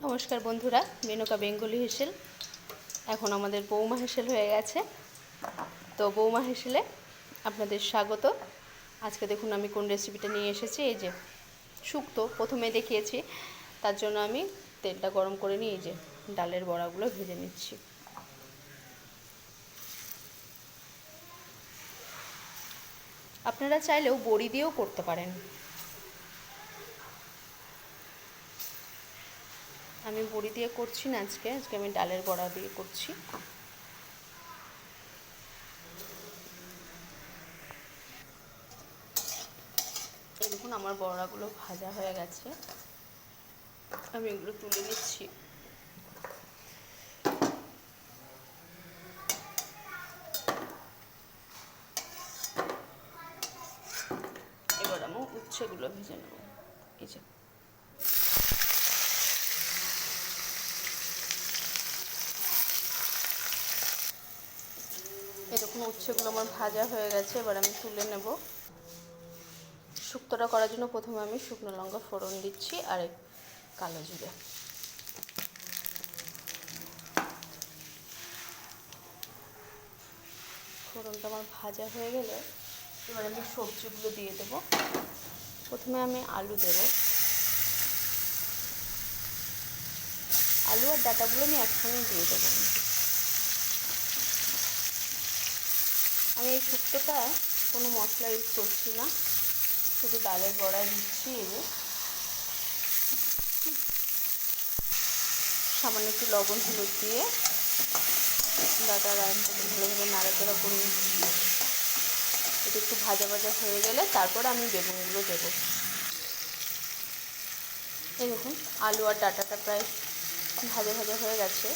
নমস্কার বন্ধুরা, মেনকা বেঙ্গলি হেসেল এখন আমাদের বৌমা হেসেল হয়ে গেছে। তো বৌমা হেসেলে আপনাদের স্বাগত। আজকে দেখুন আমি কোন রেসিপিটা নিয়ে এসেছি। এই যে শুক্তো প্রথমে দেখিয়েছি, তার জন্য আমি তেলটা গরম করে নিয়ে এই যে ডালের বড়াগুলো ভেজে নিচ্ছি। আপনারা চাইলেও বড়ি দিয়েও করতে পারেন। আমি বড়ি দিয়ে করছি না, আজকে আমি ডালের বড়া দিয়ে করছি। এই দেখুন আমার বড়াগুলো ভাজা হয়ে গেছে, আমি এগুলো তুলে নিচ্ছি। এবার আমি উচ্ছেগুলো ভেজে নেব। এই যে এরকম উচ্ছেগুলো আমার ভাজা হয়ে গেছে, এবার আমি তুলে নেব। শুক্তোটা করার জন্য প্রথমে আমি শুকনো লঙ্কা ফোড়ন দিচ্ছি আর কালো জিরে। ফোড়নটা আমার ভাজা হয়ে গেলে এবার আমি সবজিগুলো দিয়ে দেব। প্রথমে আমি আলু দেব। আলু আর ডাঁটাগুলো আমি একসঙ্গে দিয়ে দেবো। আমি এই শুক্তোটা কোনো মশলা ইউজ করছি না, শুধু ডালের বড়ায় দিচ্ছি। সামান্য একটু লবণ হলুদ দিয়ে ডাঁটার একসাথে ভালোভাবে নাড়াচাড়া করে নিচ্ছি। এটা একটু ভাজা ভাজা হয়ে গেলে তারপর আমি বেগুনগুলো দেবো। এই দেখুন আলু আর ডাঁটাটা প্রায় ভাজা ভাজা হয়ে গেছে,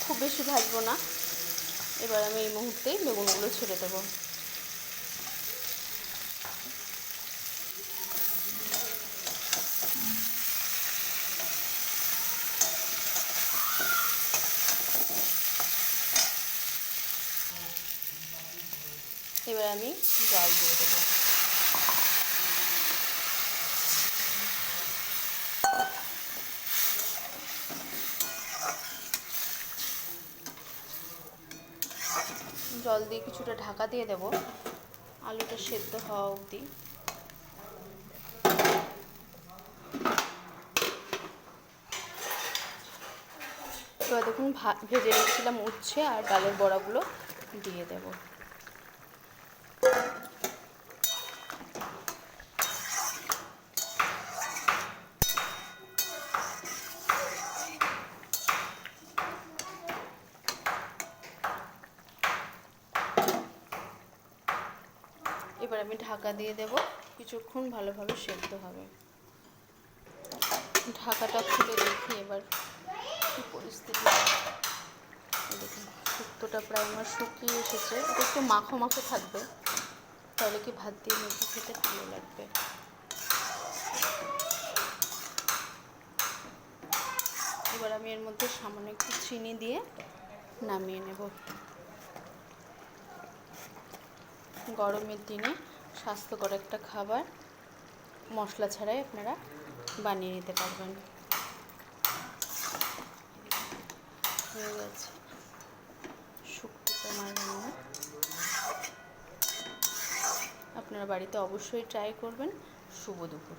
খুব বেশি ভাজবো না। এবার আমি এই মুহূর্তেই বেগুনগুলো ছেড়ে দেবো। এবার আমি জল দিয়ে দেবো। জল দিয়ে কিছুটা ঢাকা দিয়ে দেবো আলুটা সেদ্ধ হওয়া অবধি। এবার দেখুন ভেজে রেখেছিলাম উচ্ছে আর ডালের বড়াগুলো দিয়ে দেব। এবার আমি ঢাকা দিয়ে দেব, কিছুক্ষণ ভালোভাবে সেদ্ধ হবে। ঢাকাটা খুলে দেখি এবার কী পরিস্থিতি। দেখুন শুক্তোটা প্রায় আমার শুকিয়ে এসেছে। এটা একটু মাখো মাখো থাকবে, তাহলে কি ভাত দিয়ে মেখে খেতে ভালো লাগবে। এবার আমি এর মধ্যে সামান্য একটু চিনি দিয়ে নামিয়ে নেব। গরমের দিনে স্বাস্থ্যকর একটা খাবার, মশলা ছাড়াই আপনারা বানিয়ে নিতে পারবেন। হয়ে গেছে শুক্তোটা আমার রান্না। আপনারা বাড়িতে অবশ্যই ট্রাই করবেন। শুভ দুপুর।